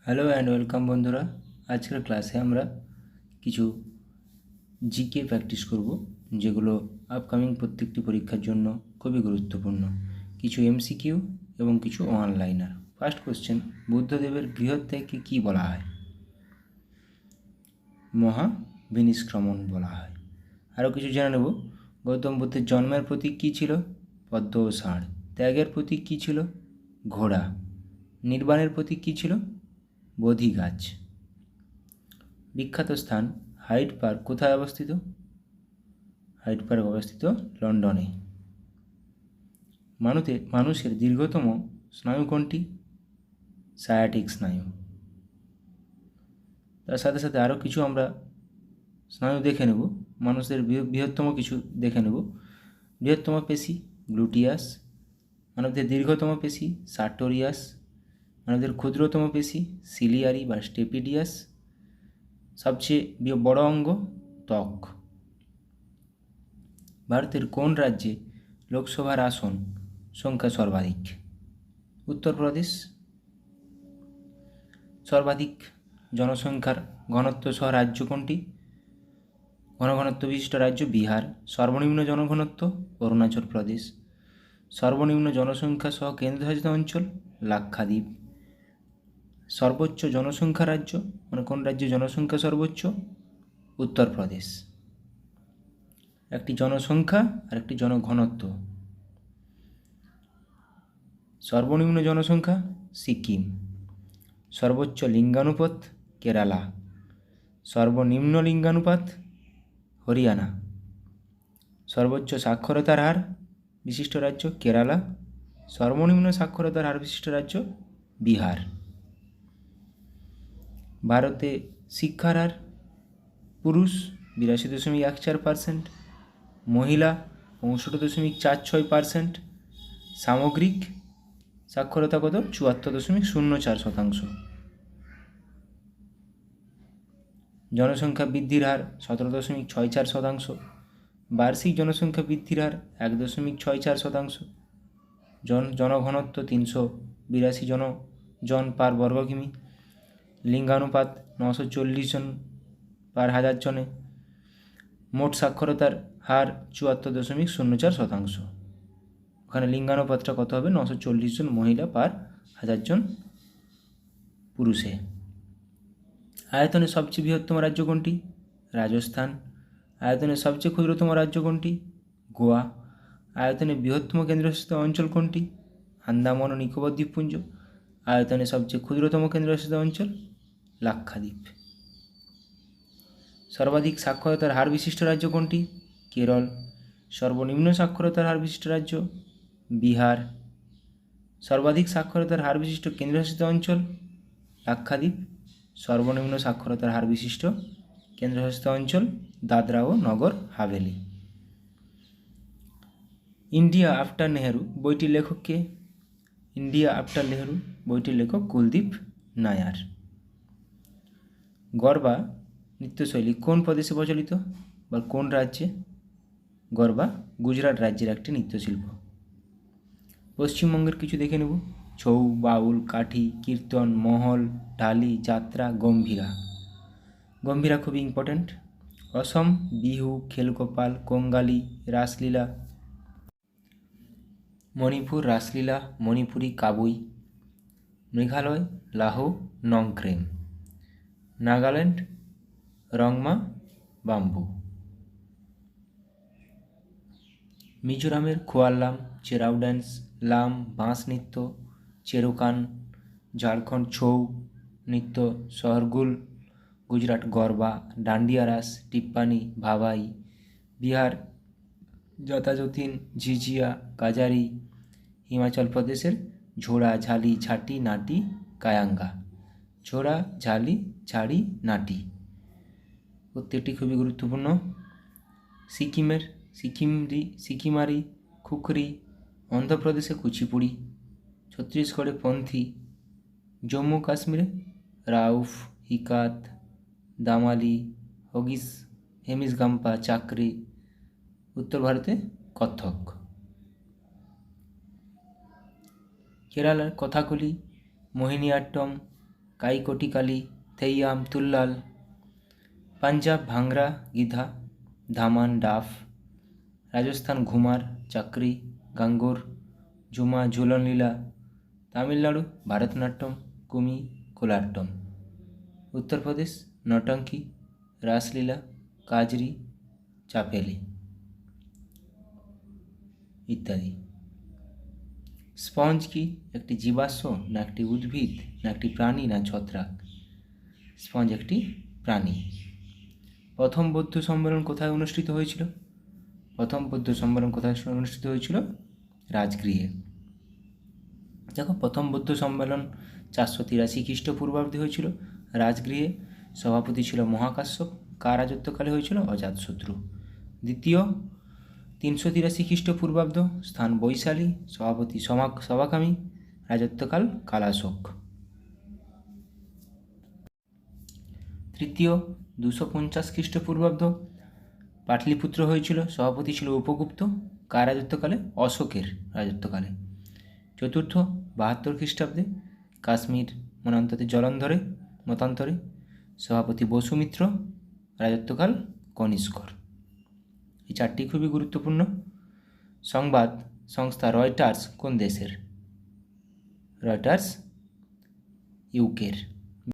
Hello and welcome বন্ধুরা। আজকের ক্লাসে আমরা কিছু জিকে প্র্যাকটিস করব, যেগুলো আপকামিং প্রত্যেকটি পরীক্ষার জন্য খুবই গুরুত্বপূর্ণ। কিছু এমসিকিউ এবং কিছু অনলাইনার। ফার্স্ট কোশ্চেন, বুদ্ধদেবের গৃহত্যাগকে কী বলা হয়? মহাবিনিষ্ক্রমণ বলা হয়। আরও কিছু জেনে নেব। গৌতম বুদ্ধের জন্মের প্রতীক কী ছিল? পদ্ম ও ষাঁড়। ত্যাগের প্রতীক কী ছিল? ঘোড়া। নির্বাণের প্রতীক কী ছিল? বোধি গাছ। বিখ্যাত স্থান হাইড পার্ক কোথায় অবস্থিত? হাইড পার্ক অবস্থিত লন্ডনে। মানুষের দীর্ঘতম স্নায়ু কোনটি? সায়াটিক স্নায়ু। তার সাথে সাথে আরও কিছু আমরা স্নায়ু দেখে নেব। মানুষের বৃহত্তম কিছু দেখে নেব। বৃহত্তম পেশি গ্লুটিয়াস। মানবদের দীর্ঘতম পেশি সার্টোরিয়াস। মানবদের ক্ষুদ্রতম পেশি সিলিয়ারি বা স্টেপিডিয়াস। সবচেয়ে বড় অঙ্গ ত্বক। ভারতের কোন রাজ্যে লোকসভার আসন সংখ্যা সর্বাধিক? উত্তরপ্রদেশ। সর্বাধিক জনসংখ্যার ঘনত্ব সহ রাজ্য কোনটি? ঘনঘনত্ব বিশিষ্ট রাজ্য বিহার। সর্বনিম্ন জনঘনত্ব অরুণাচল প্রদেশ। সর্বনিম্ন জনসংখ্যা সহ কেন্দ্রশাসিত অঞ্চল লাক্ষাদ্বীপ। সর্বোচ্চ জনসংখ্যা রাজ্য, মানে কোন রাজ্যে জনসংখ্যা সর্বোচ্চ? উত্তরপ্রদেশ। একটি জনসংখ্যা আর একটি জনঘনত্ব। সর্বনিম্ন জনসংখ্যা সিকিম। সর্বোচ্চ লিঙ্গানুপাত কেরালা। সর্বনিম্ন লিঙ্গানুপাত হরিয়ানা। সর্বোচ্চ সাক্ষরতার হার বিশিষ্ট রাজ্য কেরালা। সর্বনিম্ন সাক্ষরতার হার বিশিষ্ট রাজ্য বিহার। ভারতে শিক্ষার হার পুরুষ 82.14%, মহিলা 65.46%। সামগ্রিক সাক্ষরতা কত? 74.04%। জনসংখ্যা বৃদ্ধির হার 17.64%। বার্ষিক জনসংখ্যা বৃদ্ধির হার 1.64%। জনঘনত্ব 382 জন পার বর্গ কিমি। লিঙ্গানুপাত 940 জন পার হাজার জনে। মোট সাক্ষরতার হার 74.04%। ওখানে লিঙ্গানুপাতটা কত হবে? 940 জন মহিলা পার 1000 জন পুরুষে। আয়তনে সবচেয়ে বৃহত্তম রাজ্য কোনটি? রাজস্থান। আয়তনে সবচেয়ে ক্ষুদ্রতম রাজ্য কোনটি? গোয়া। আয়তনে বৃহত্তম কেন্দ্রশাসিত অঞ্চল কোনটি? আন্দামান ও নিকোবর দ্বীপপুঞ্জ। আয়তনে সবচেয়ে ক্ষুদ্রতম কেন্দ্রশাসিত অঞ্চল লাক্ষাদ্বীপ। সর্বাধিক সাক্ষরতার হার বিশিষ্ট রাজ্য কোনটি? কেরল। সর্বনিম্ন সাক্ষরতার হার বিশিষ্ট রাজ্য বিহার। সর্বাধিক সাক্ষরতার হার বিশিষ্ট কেন্দ্রশাসিত অঞ্চল লাক্ষাদ্বীপ। সর্বনিম্ন সাক্ষরতার হার বিশিষ্ট কেন্দ্রশাসিত অঞ্চল দাদরা ও নগর হাভেলি। ইন্ডিয়া আফটার নেহেরু বইটির লেখক কে? ইন্ডিয়া আফটার নেহেরু বইটির লেখক কুলদীপ নায়ার। গরবা নৃত্যশৈলী কোন প্রদেশে প্রচলিত বা কোন রাজ্যে? গরবা গুজরাট রাজ্যের একটি নৃত্যশিল্প। পশ্চিমবঙ্গের কিছু দেখে নেব। ছৌ, বাউল, কাঠি, কীর্তন, মহল, ঢালি, যাত্রা, গম্ভীরা। গম্ভীরা খুবই ইম্পর্ট্যান্ট। অসম বিহু, খেলগোপাল, কঙ্গালি, রাসলীলা। মণিপুর রাসলীলা, মণিপুরি কাবুই। মেঘালয় লাহো নংক্রেম। নাগাল্যান্ড রংমা বাম্বু। মিজোরামের খোয়াল্লাম চেরাউ ড্যান্স, লাম বাঁশ নৃত্য, চেরোকান। ঝাড়খণ্ড ছৌ নৃত্য, শহরগুল। গুজরাট গরবা, ডান্ডিয়া রাস, টিপ্পানি, ভাবাই। বিহার যথাযথিন, ঝিঝিয়া, কাজারি। হিমাচল প্রদেশের ঝোড়া, ঝালি, ঝাঁটি, নাটি, কায়াঙ্গা। ঝোড়া, ঝালি, ঝাড়ি, নাটি প্রত্যেকটি খুবই গুরুত্বপূর্ণ। সিকিমের সিকিমারি, খুখরি। অন্ধ্রপ্রদেশে কুচিপুড়ি। ছত্তিশগড়ে পন্থী। জম্মু কাশ্মীরে রাউফ, হিকাত, দামালি, হগিস, হেমিসগাম্পা, চাকরি। উত্তর ভারতে কত্থক। কেরালার কথাকলি, মোহিনীআট্টম, কাইকোটিকালি, থেইয়াম, তুল্লাল। পাঞ্জাব ভাংরা, গিধা, ধামান, ডাফ। রাজস্থান ঘুমার, চাকরি, গাঙ্গোর, ঝুমা, ঝুলন লীলা। তামিলনাড়ু ভারতনাট্যম, কুমি, কোলাট্টম। উত্তরপ্রদেশ নটঙ্কি, রাসলীলা, কাজরি, চাপেলি ইত্যাদি। স্পঞ্জ কি? একটি জীবাশ্ম, না একটি উদ্ভিদ, না একটি প্রাণী, না ছত্রাক? স্পঞ্জ একটি প্রাণী। প্রথম বৌদ্ধ সম্মেলন কোথায় অনুষ্ঠিত হয়েছিল? প্রথম বৌদ্ধ সম্মেলন কোথায় অনুষ্ঠিত হয়েছিল? রাজগৃহে। দেখো, প্রথম বৌদ্ধ সম্মেলন 483 খ্রিস্টপূর্বাব্দে হয়েছিল রাজগৃহে। সভাপতি ছিল মহাকাশ্যপ। কার রাজত্বকালে হয়েছিল? অজাতশত্রু। দ্বিতীয় 383 খ্রিস্টপূর্বাব্দ, স্থান বৈশালী, সভাপতি সভাকামী, রাজত্বকাল কালাশোক। তৃতীয় 250 খ্রিস্টপূর্বাব্দ, পাটলিপুত্র হয়েছিল। সভাপতি ছিল উপগুপ্ত। কার রাজত্বকালে? অশোকের রাজত্বকালে। চতুর্থ 72 খ্রিস্টাব্দে, কাশ্মীর মতান্তরে, সভাপতি বসুমিত্র, রাজত্বকাল কনিষ্কর। এই চারটি খুবই গুরুত্বপূর্ণ। সংবাদ সংস্থা রয়টার্স কোন দেশের? রয়টার্স ইউকের।